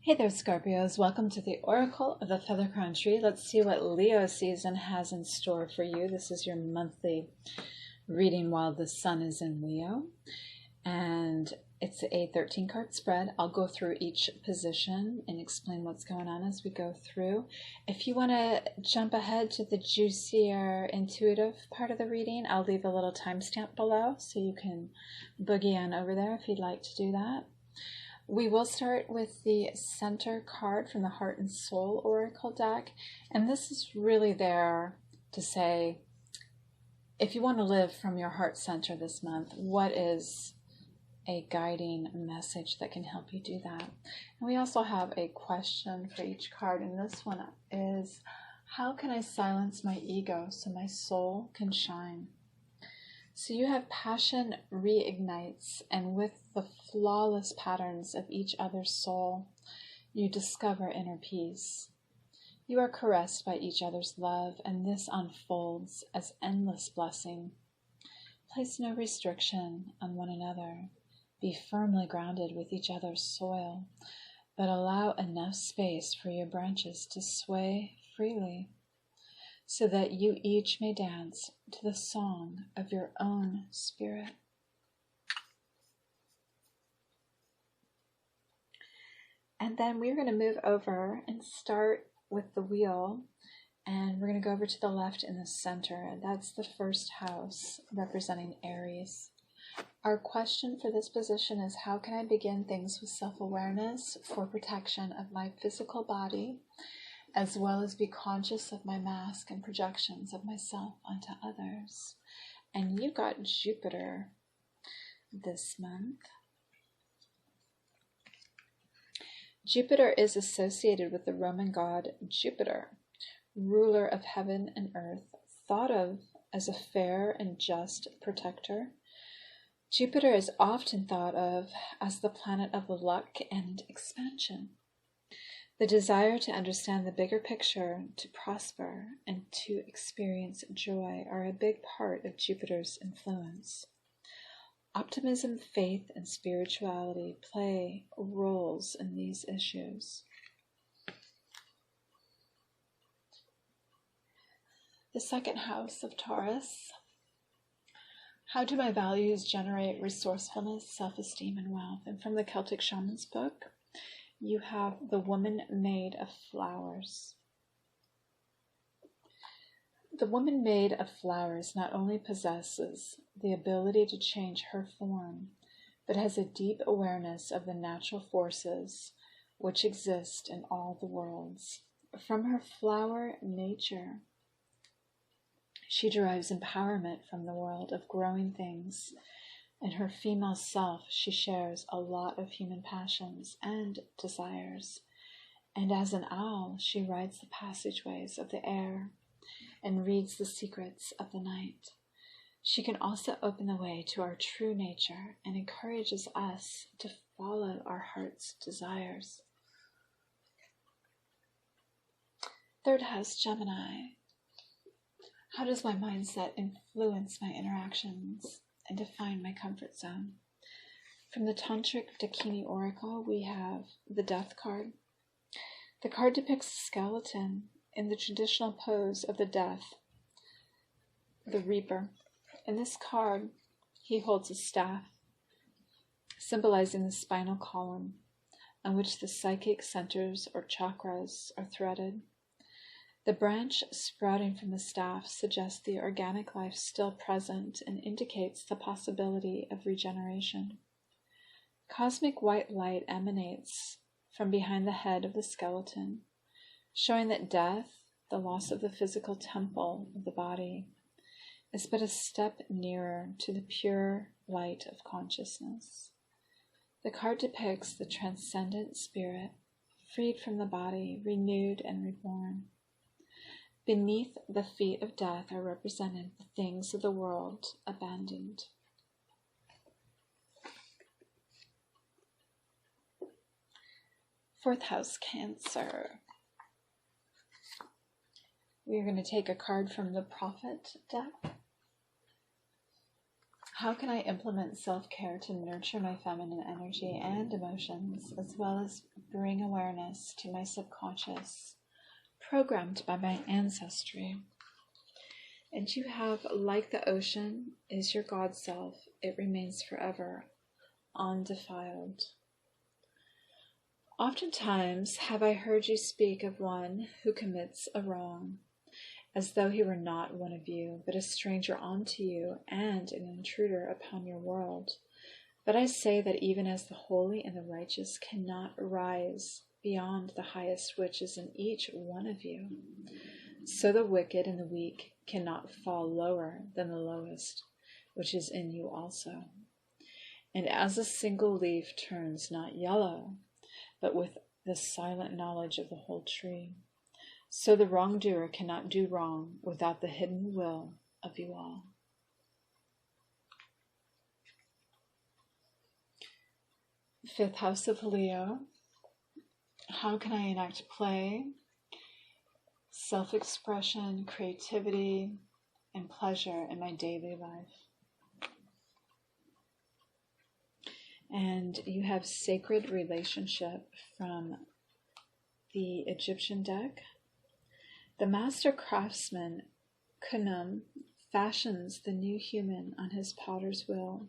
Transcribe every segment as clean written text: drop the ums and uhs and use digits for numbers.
Hey there, Scorpios. Welcome to the Oracle of the Feather Crown Tree. Let's see what Leo season has in store for you. This is your monthly reading while the sun is in Leo. And it's a 13-card spread. I'll go through each position and explain what's going on as we go through. If you want to jump ahead to the juicier, intuitive part of the reading, I'll leave a little timestamp below so you can boogie on over there if you'd like to do that. We will start with the center card from the Heart and Soul Oracle deck. And this is really there to say, if you want to live from your heart center this month, what is a guiding message that can help you do that? And we also have a question for each card. And this one is, how can I silence my ego so my soul can shine? So you have passion reignites, and with the flawless patterns of each other's soul, you discover inner peace. You are caressed by each other's love, and this unfolds as endless blessing. Place no restriction on one another. Be firmly grounded with each other's soil, but allow enough space for your branches to sway freely, so that you each may dance to the song of your own spirit. And then we're going to move over and start with the wheel, and we're going to go over to the left in the center, and that's the first house representing Aries. Our question for this position is, how can I begin things with self-awareness for protection of my physical body, as well as be conscious of my mask and projections of myself onto others? And you got Jupiter this month. Jupiter is associated with the Roman god Jupiter, ruler of heaven and earth, thought of as a fair and just protector. Jupiter is often thought of as the planet of luck and expansion. The desire to understand the bigger picture, to prosper, and to experience joy are a big part of Jupiter's influence. Optimism, faith, and spirituality play roles in these issues. The second house of Taurus. How do my values generate resourcefulness, self-esteem, and wealth? And from the Celtic Shaman's book, you have the woman made of flowers. The woman made of flowers not only possesses the ability to change her form, but has a deep awareness of the natural forces which exist in all the worlds. From her flower nature, she derives empowerment from the world of growing things. In her female self, she shares a lot of human passions and desires. And as an owl, she rides the passageways of the air and reads the secrets of the night. She can also open the way to our true nature and encourages us to follow our heart's desires. Third house, Gemini. How does my mindset influence my interactions and define my comfort zone? From the Tantric Dakini Oracle, we have the Death card. The card depicts a skeleton in the traditional pose of the death, the Reaper. In this card, he holds a staff, symbolizing the spinal column, on which the psychic centers or chakras are threaded. The branch sprouting from the staff suggests the organic life still present and indicates the possibility of regeneration. Cosmic white light emanates from behind the head of the skeleton, showing that death, the loss of the physical temple of the body, is but a step nearer to the pure light of consciousness. The card depicts the transcendent spirit, freed from the body, renewed and reborn. Beneath the feet of death are represented the things of the world abandoned. Fourth house, Cancer. We are going to take a card from the Prophet deck. How can I implement self-care to nurture my feminine energy and emotions, as well as bring awareness to my subconscious, programmed by my ancestry? And you have, like the ocean, is your God self. It remains forever, undefiled. Oftentimes have I heard you speak of one who commits a wrong, as though he were not one of you, but a stranger unto you and an intruder upon your world. But I say that even as the holy and the righteous cannot rise beyond the highest which is in each one of you, so the wicked and the weak cannot fall lower than the lowest which is in you also. And as a single leaf turns not yellow, but with the silent knowledge of the whole tree, so the wrongdoer cannot do wrong without the hidden will of you all. Fifth house of Leo. How can I enact play, self-expression, creativity, and pleasure in my daily life? And you have sacred relationship from the Egyptian deck. The master craftsman, Khnum, fashions the new human on his potter's wheel.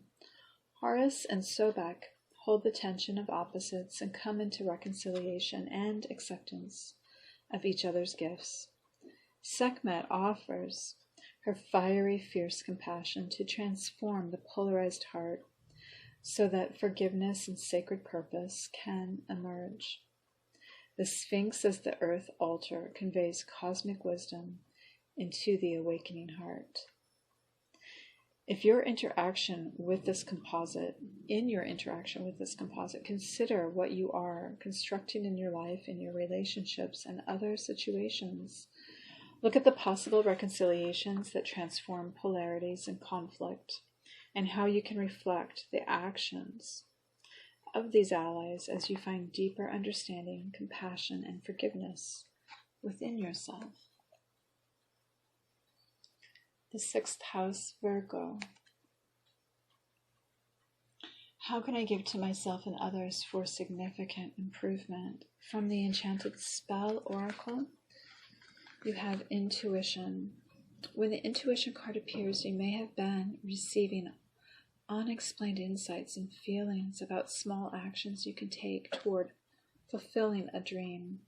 Horus and Sobek hold the tension of opposites and come into reconciliation and acceptance of each other's gifts. Sekhmet offers her fiery, fierce compassion to transform the polarized heart so that forgiveness and sacred purpose can emerge. The Sphinx as the earth altar conveys cosmic wisdom into the awakening heart. In your interaction with this composite, consider what you are constructing in your life, in your relationships, and other situations. Look at the possible reconciliations that transform polarities and conflict, and how you can reflect the actions of these allies as you find deeper understanding, compassion, and forgiveness within yourself. The sixth house, Virgo. How can I give to myself and others for significant improvement? From the Enchanted Spell Oracle, you have intuition. When the intuition card appears, you may have been receiving unexplained insights and feelings about small actions you can take toward fulfilling a dream.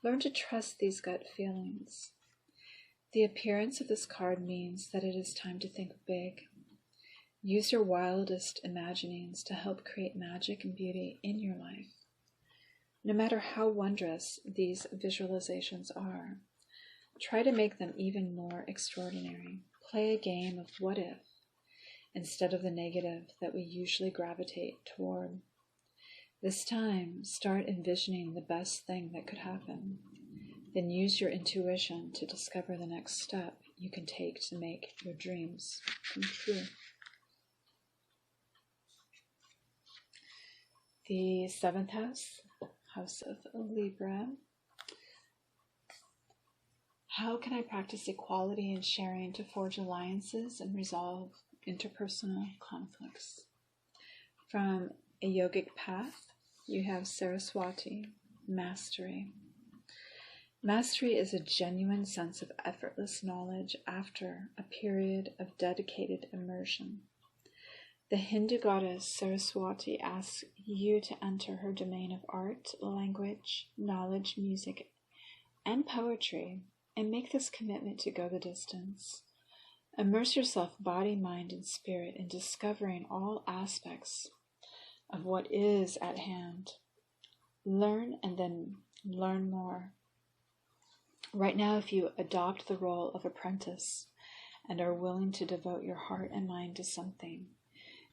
Learn to trust these gut feelings. The appearance of this card means that it is time to think big. Use your wildest imaginings to help create magic and beauty in your life. No matter how wondrous these visualizations are, try to make them even more extraordinary. Play a game of what if, instead of the negative that we usually gravitate toward. This time, start envisioning the best thing that could happen. Then use your intuition to discover the next step you can take to make your dreams come true. The seventh house, house of Libra. How can I practice equality and sharing to forge alliances and resolve interpersonal conflicts? From a yogic path, you have Saraswati, mastery. Mastery is a genuine sense of effortless knowledge after a period of dedicated immersion. The Hindu goddess Saraswati asks you to enter her domain of art, language, knowledge, music, and poetry, and make this commitment to go the distance. Immerse yourself, body, mind, and spirit, in discovering all aspects of what is at hand. Learn and then learn more. Right now, if you adopt the role of apprentice and are willing to devote your heart and mind to something,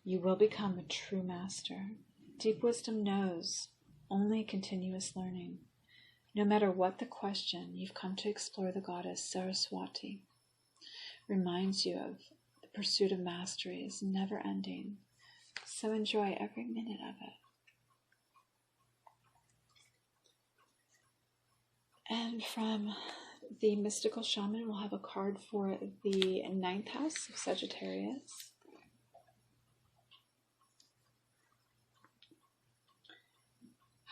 you will become a true master. Deep wisdom knows only continuous learning. No matter what the question, you've come to explore the goddess Saraswati. Reminds you of the pursuit of mastery is never ending. So enjoy every minute of it. And from the mystical shaman, we'll have a card for the ninth house of Sagittarius.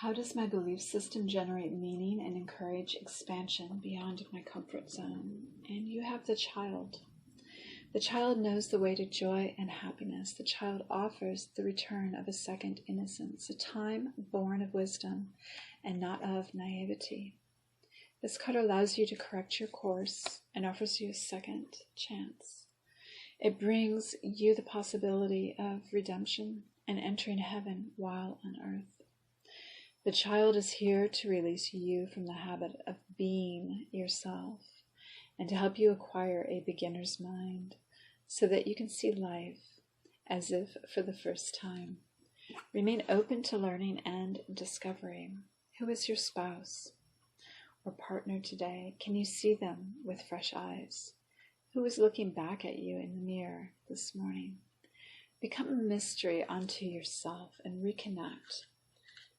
How does my belief system generate meaning and encourage expansion beyond my comfort zone? And you have the child. The child knows the way to joy and happiness. The child offers the return of a second innocence, a time born of wisdom and not of naivety. This card allows you to correct your course and offers you a second chance. It brings you the possibility of redemption and entering heaven while on earth. The child is here to release you from the habit of being yourself and to help you acquire a beginner's mind so that you can see life as if for the first time. Remain open to learning and discovery. Who is your spouse or partner today? Can you see them with fresh eyes? Who is looking back at you in the mirror this morning? Become a mystery unto yourself and reconnect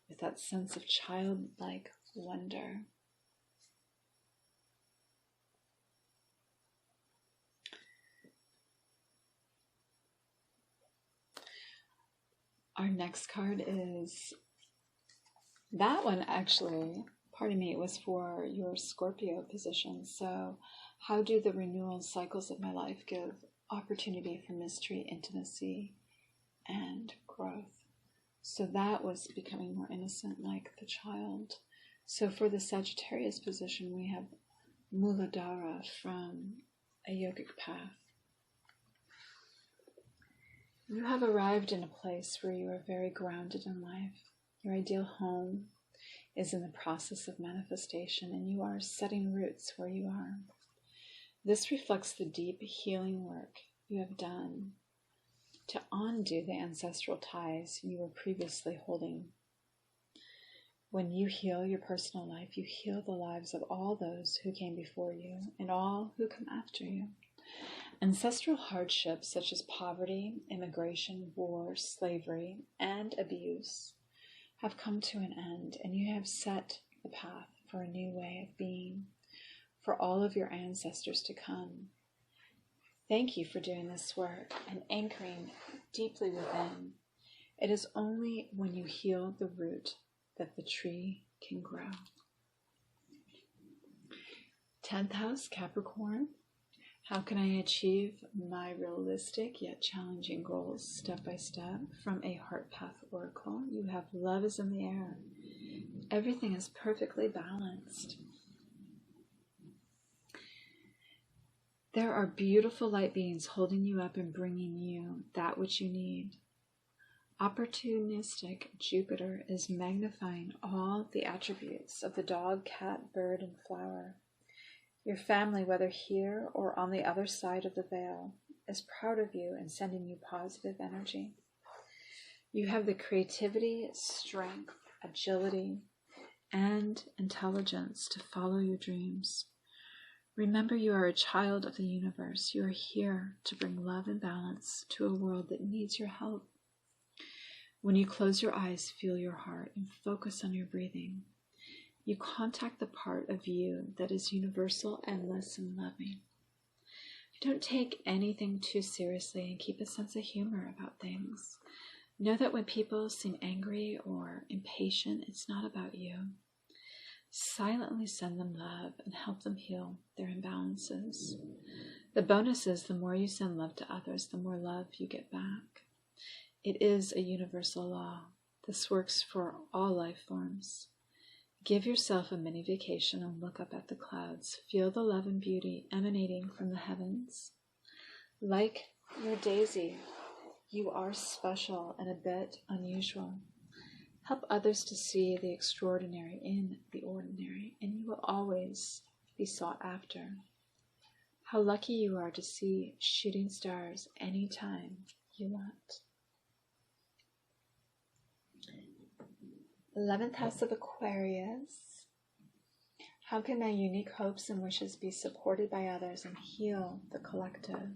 with that sense of childlike wonder. Our next card is, that one actually, pardon me, it was for your Scorpio position. So how do the renewal cycles of my life give opportunity for mystery, intimacy, and growth? So that was becoming more innocent like the child. So for the Sagittarius position, we have Muladhara from a yogic path. You have arrived in a place where you are very grounded in life. Your ideal home is in the process of manifestation, and you are setting roots where you are. This reflects the deep healing work you have done to undo the ancestral ties you were previously holding. When you heal your personal life, you heal the lives of all those who came before you and all who come after you. Ancestral hardships such as poverty, immigration, war, slavery, and abuse have come to an end, and you have set the path for a new way of being for all of your ancestors to come. Thank you for doing this work and anchoring deeply within. It is only when you heal the root that the tree can grow. 10th house, Capricorn. How can I achieve my realistic yet challenging goals step by step? From a Heart Path Oracle, you have love is in the air. Everything is perfectly balanced. There are beautiful light beings holding you up and bringing you that which you need. Opportunistic Jupiter is magnifying all the attributes of the dog, cat, bird, and flower. Your family, whether here or on the other side of the veil, is proud of you and sending you positive energy. You have the creativity, strength, agility, and intelligence to follow your dreams. Remember, you are a child of the universe. You are here to bring love and balance to a world that needs your help. When you close your eyes, feel your heart and focus on your breathing. You contact the part of you that is universal, endless, and loving. Don't take anything too seriously and keep a sense of humor about things. Know that when people seem angry or impatient, it's not about you. Silently send them love and help them heal their imbalances. The bonus is the more you send love to others, the more love you get back. It is a universal law. This works for all life forms. Give yourself a mini vacation and look up at the clouds. Feel the love and beauty emanating from the heavens. Like your daisy, you are special and a bit unusual. Help others to see the extraordinary in the ordinary, and you will always be sought after. How lucky you are to see shooting stars anytime you want. 11th house of Aquarius. How can my unique hopes and wishes be supported by others and heal the collective?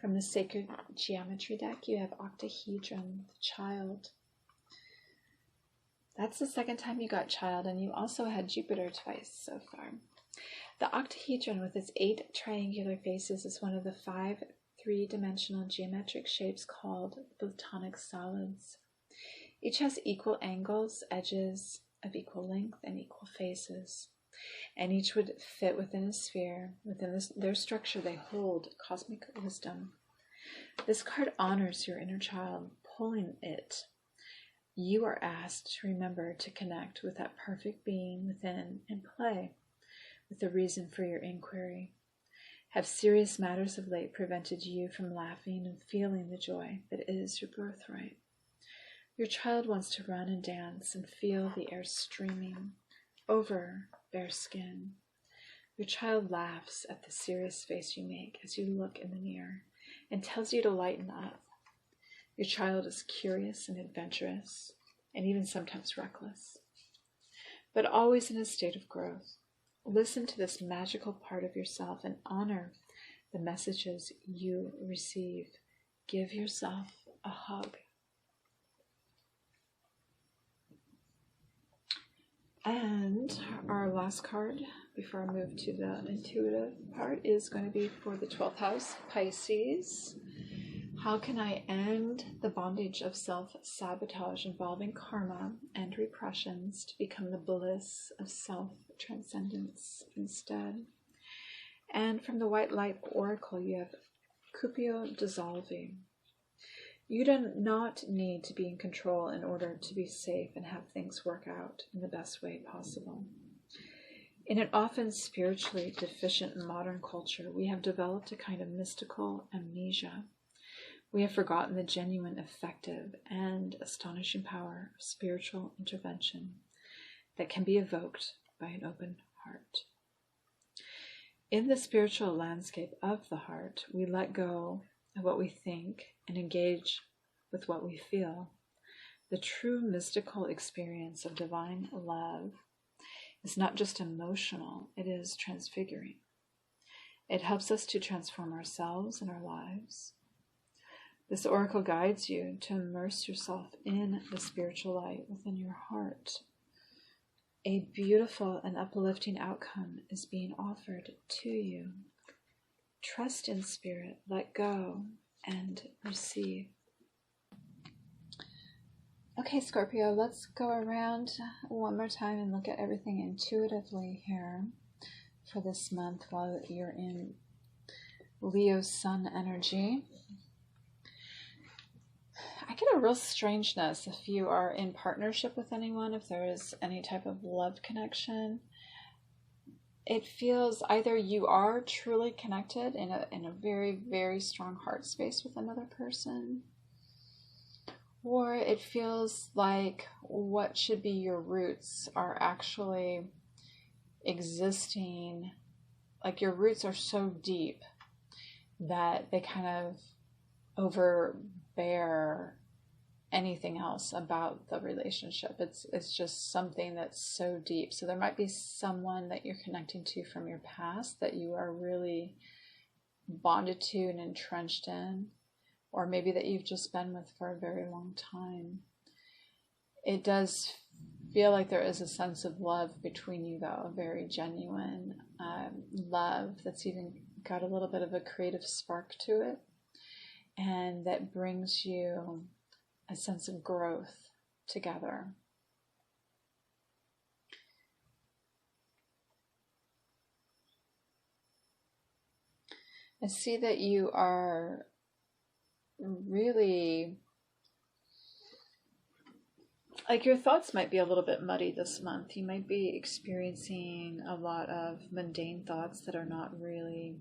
From the Sacred Geometry deck, you have Octahedron, the child. That's the second time you got child, and you also had Jupiter twice so far. The octahedron with its 8 triangular faces is one of the 5 3-dimensional geometric shapes called Platonic solids. Each has equal angles, edges of equal length, and equal faces. And each would fit within a sphere. Within their structure, they hold cosmic wisdom. This card honors your inner child. Pulling it, you are asked to remember to connect with that perfect being within and play with the reason for your inquiry. Have serious matters of late prevented you from laughing and feeling the joy that is your birthright? Your child wants to run and dance and feel the air streaming over bare skin. Your child laughs at the serious face you make as you look in the mirror and tells you to lighten up. Your child is curious and adventurous, and even sometimes reckless, but always in a state of growth. Listen to this magical part of yourself and honor the messages you receive. Give yourself a hug. And our last card, before I move to the intuitive part, is going to be for the 12th house, Pisces. How can I end the bondage of self-sabotage involving karma and repressions to become the bliss of self-transcendence instead? And from the White Light Oracle, you have Scorpio dissolving. You do not need to be in control in order to be safe and have things work out in the best way possible. In an often spiritually deficient modern culture, we have developed a kind of mystical amnesia. We have forgotten the genuine, effective, and astonishing power of spiritual intervention that can be evoked by an open heart. In the spiritual landscape of the heart, we let go of what we think and engage with what we feel. The true mystical experience of divine love is not just emotional, it is transfiguring. It helps us to transform ourselves and our lives. This oracle guides you to immerse yourself in the spiritual light within your heart. A beautiful and uplifting outcome is being offered to you. Trust in spirit, let go, and receive. Okay, Scorpio, let's go around one more time and look at everything intuitively here for this month while you're in Leo Sun energy. I get a real strangeness if you are in partnership with anyone, if there is any type of love connection. It feels either you are truly connected in a very, very strong heart space with another person, or it feels like what should be your roots are actually existing, like your roots are so deep that they kind of overbear anything else about the relationship. It's just something that's so deep. So there might be someone that you're connecting to from your past that you are really bonded to and entrenched in, or maybe that you've just been with for a very long time. It does feel like there is a sense of love between you, though, a very genuine love that's even got a little bit of a creative spark to it, and that brings you a sense of growth together. I see that you are really, like, your thoughts might be a little bit muddy this month. You might be experiencing a lot of mundane thoughts that are not really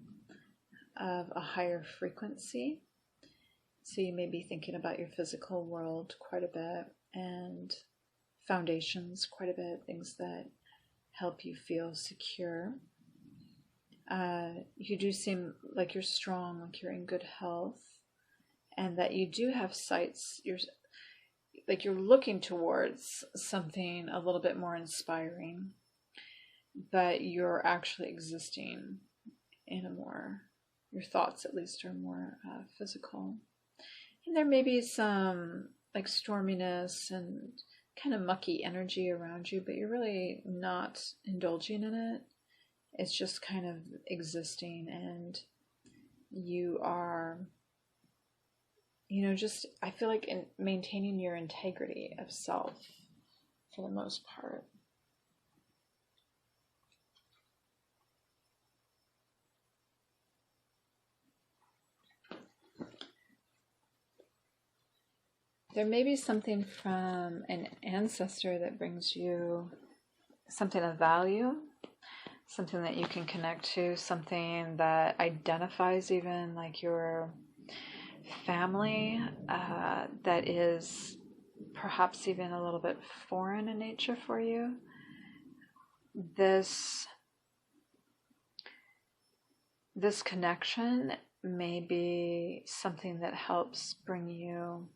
of a higher frequency. So you may be thinking about your physical world quite a bit, and foundations quite a bit, things that help you feel secure. You do seem like you're strong, like you're in good health, and that you do have sights. You're looking towards something a little bit more inspiring, but you're actually existing in a more, your thoughts at least are more physical. And there may be some like storminess and kind of mucky energy around you, but you're really not indulging in it. It's just kind of existing, and you are, just, I feel like in maintaining your integrity of self for the most part. There may be something from an ancestor that brings you something of value, something that you can connect to, something that identifies even like your family, that is perhaps even a little bit foreign in nature for you. This connection may be something that helps bring you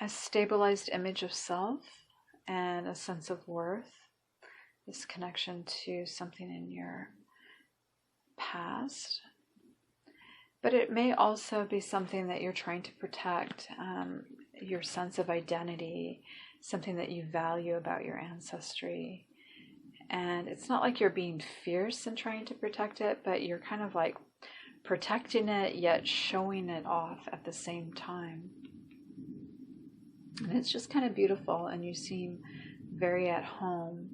a stabilized image of self and a sense of worth, this connection to something in your past. But it may also be something that you're trying to protect, your sense of identity, something that you value about your ancestry. And it's not like you're being fierce and trying to protect it, but you're kind of like protecting it yet showing it off at the same time. And it's just kind of beautiful, and you seem very at home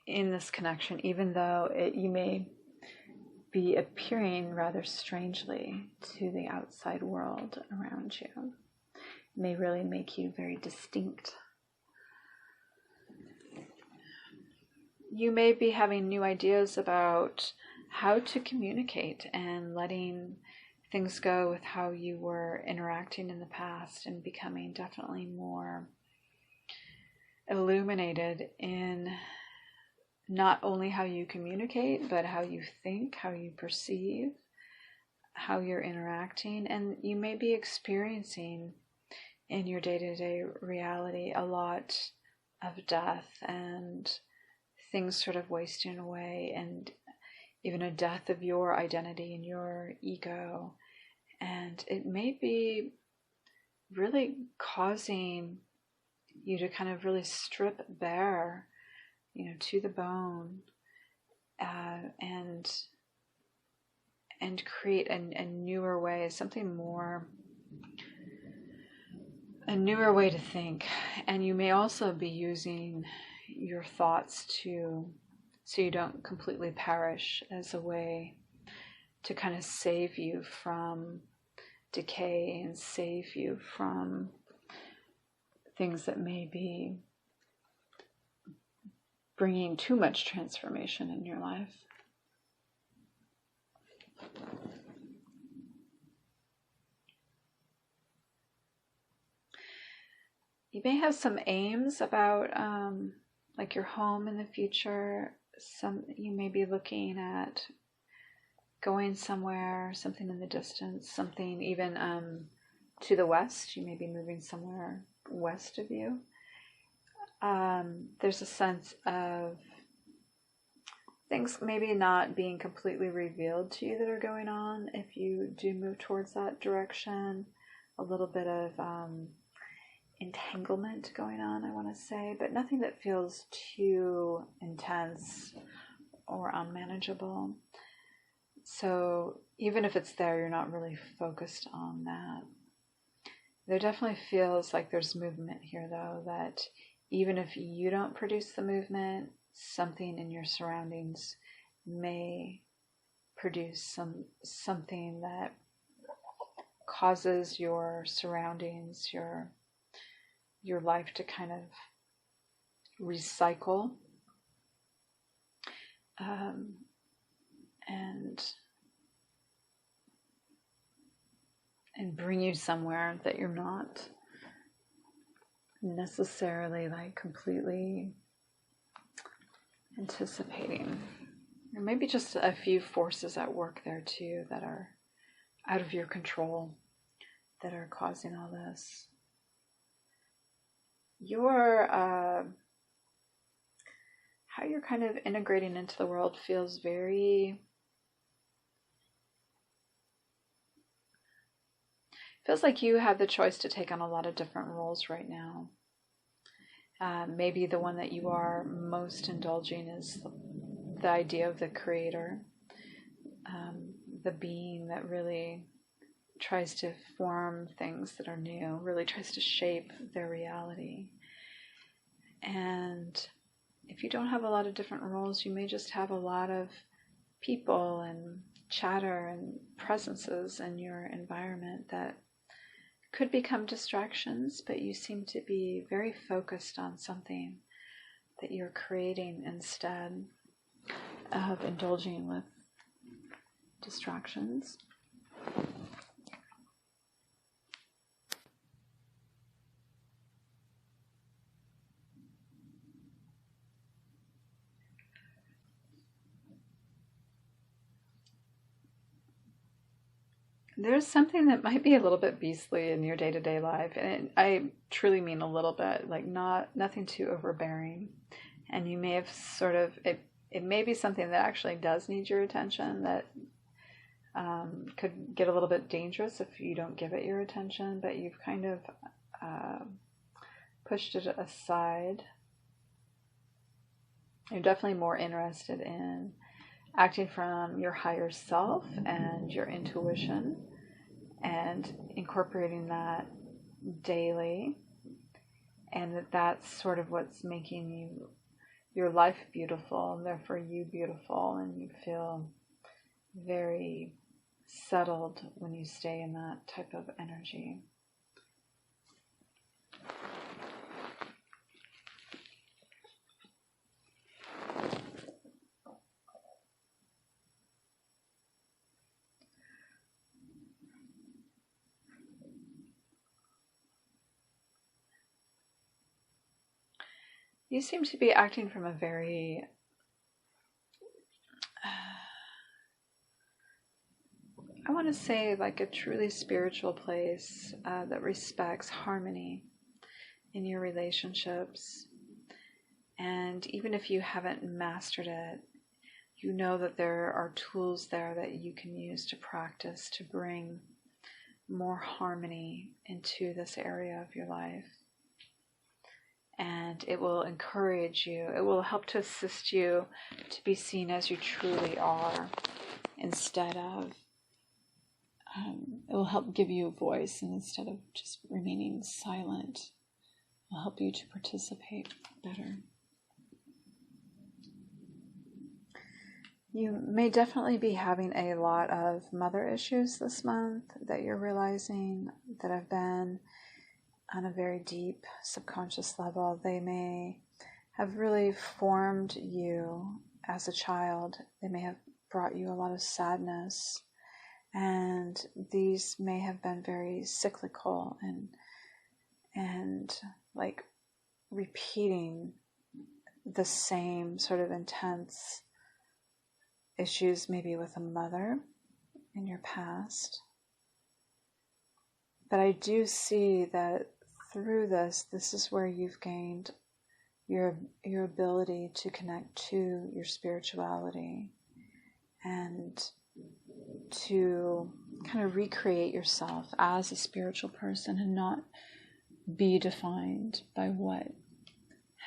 in this connection, even though you may be appearing rather strangely to the outside world around you. It may really make you very distinct. You may be having new ideas about how to communicate and letting things go with how you were interacting in the past, and becoming definitely more illuminated in not only how you communicate, but how you think, how you perceive, how you're interacting. And you may be experiencing in your day-to-day reality a lot of death and things sort of wasting away, and even a death of your identity and your ego. And it may be really causing you to kind of really strip bare, to the bone, and create a newer way, something more, a newer way to think. And you may also be using your thoughts so you don't completely perish, as a way to kind of save you from decay and save you from things that may be bringing too much transformation in your life. You may have some aims about like your home in the future. You may be looking at going somewhere, something in the distance, something even to the west. You may be moving somewhere west of you. There's a sense of things maybe not being completely revealed to you that are going on if you do move towards that direction. A little bit of entanglement going on, I want to say, but nothing that feels too intense or unmanageable. So even if it's there, you're not really focused on that. There definitely feels like there's movement here, though, that even if you don't produce the movement, something in your surroundings may produce something that causes your surroundings, your life to kind of recycle and bring you somewhere that you're not necessarily like completely anticipating. There may be just a few forces at work there too that are out of your control that are causing all this. How you're kind of integrating into the world feels like you have the choice to take on a lot of different roles right now. Maybe the one that you are most indulging is the idea of the creator, the being that really tries to form things that are new, really tries to shape their reality. And if you don't have a lot of different roles, you may just have a lot of people and chatter and presences in your environment that could become distractions, but you seem to be very focused on something that you're creating instead of indulging with distractions. There's something that might be a little bit beastly in your day-to-day life, and I truly mean a little bit, like nothing too overbearing. And you may have sort of, it may be something that actually does need your attention, that could get a little bit dangerous if you don't give it your attention, but you've kind of pushed it aside. You're definitely more interested in acting from your higher self and your intuition and incorporating that daily, and that's sort of what's making your life beautiful, and therefore you beautiful, and you feel very settled when you stay in that type of energy. You seem to be acting from a very I want to say like a truly spiritual place that respects harmony in your relationships. And even if you haven't mastered it, you know that there are tools there that you can use to practice to bring more harmony into this area of your life. And it will encourage you, it will help to assist you to be seen as you truly are, instead of, it will help give you a voice, and instead of just remaining silent, it will help you to participate better. You may definitely be having a lot of mother issues this month that you're realizing that have been on a very deep subconscious level. They may have really formed you as a child. They may have brought you a lot of sadness, and these may have been very cyclical and like repeating the same sort of intense issues, maybe with a mother in your past. But I do see that through this is where you've gained your ability to connect to your spirituality and to kind of recreate yourself as a spiritual person and not be defined by what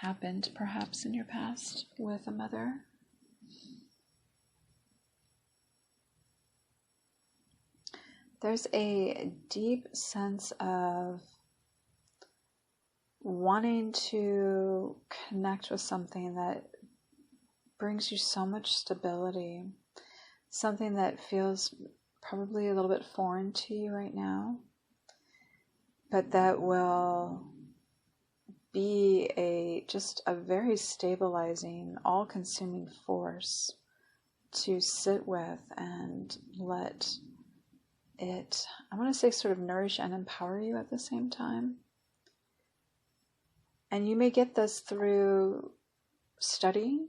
happened perhaps in your past with a mother. There's a deep sense of wanting to connect with something that brings you so much stability, something that feels probably a little bit foreign to you right now, but that will be just a very stabilizing, all-consuming force to sit with and let it, I want to say, sort of nourish and empower you at the same time. And you may get this through studying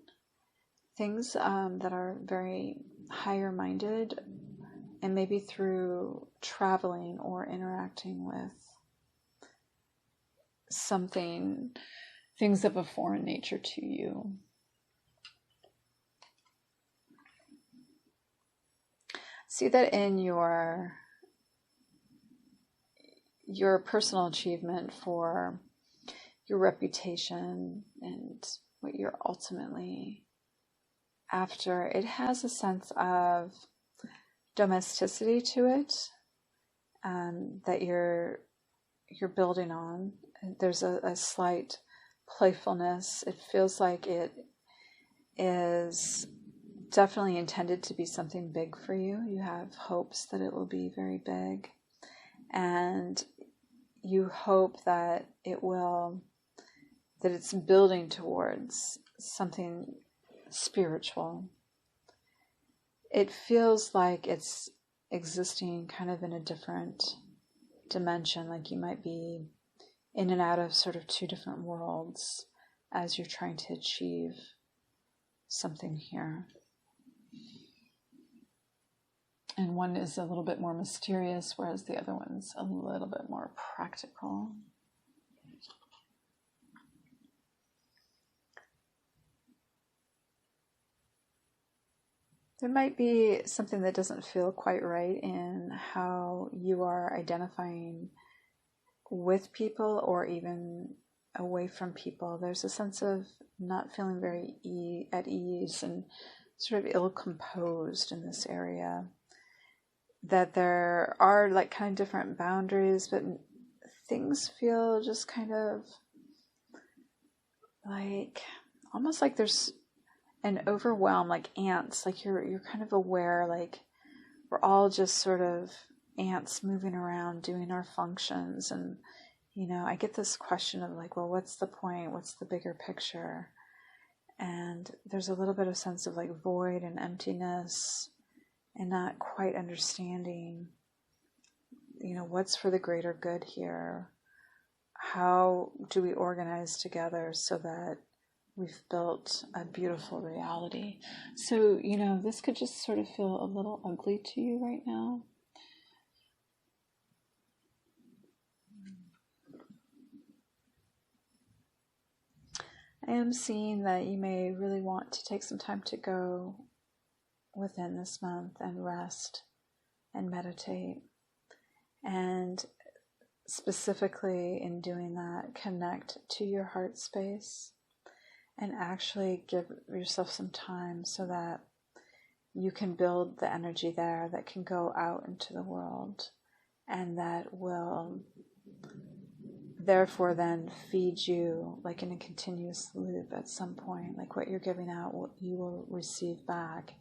things that are very higher minded, and maybe through traveling or interacting with things of a foreign nature to you. See that in your personal achievement for your reputation and what you're ultimately after. It has a sense of domesticity to it that you're building on. There's a slight playfulness. It feels like it is definitely intended to be something big for you. You have hopes that it will be very big, and you hope that it's building towards something spiritual. It feels like it's existing kind of in a different dimension, like you might be in and out of sort of two different worlds as you're trying to achieve something here. And one is a little bit more mysterious, whereas the other one's a little bit more practical. There might be something that doesn't feel quite right in how you are identifying with people or even away from people. There's a sense of not feeling very at ease and sort of ill-composed in this area. That there are like kind of different boundaries, but things feel just kind of like, almost like there's an overwhelm, like ants, like you're kind of aware, like we're all just sort of ants moving around doing our functions. And I get this question of like, well, what's the point? What's the bigger picture? And there's a little bit of sense of like void and emptiness and not quite understanding, what's for the greater good here? How do we organize together so that we've built a beautiful reality? So, this could just sort of feel a little ugly to you right now. I am seeing that you may really want to take some time to go within this month and rest and meditate. And specifically in doing that, connect to your heart space and actually give yourself some time so that you can build the energy there that can go out into the world and that will therefore then feed you like in a continuous loop at some point. Like what you're giving out, you will receive back.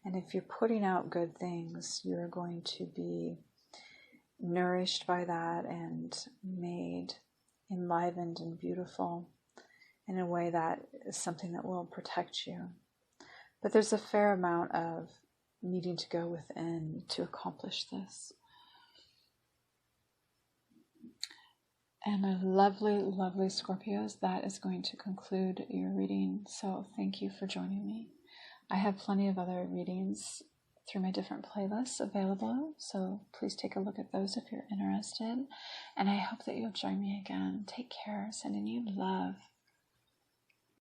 And if you're putting out good things, you're going to be nourished by that and made enlivened and beautiful in a way that is something that will protect you. But there's a fair amount of needing to go within to accomplish this. And my lovely, lovely Scorpios, that is going to conclude your reading. So thank you for joining me. I have plenty of other readings through my different playlists available, so please take a look at those if you're interested. And I hope that you'll join me again. Take care. Sending you love.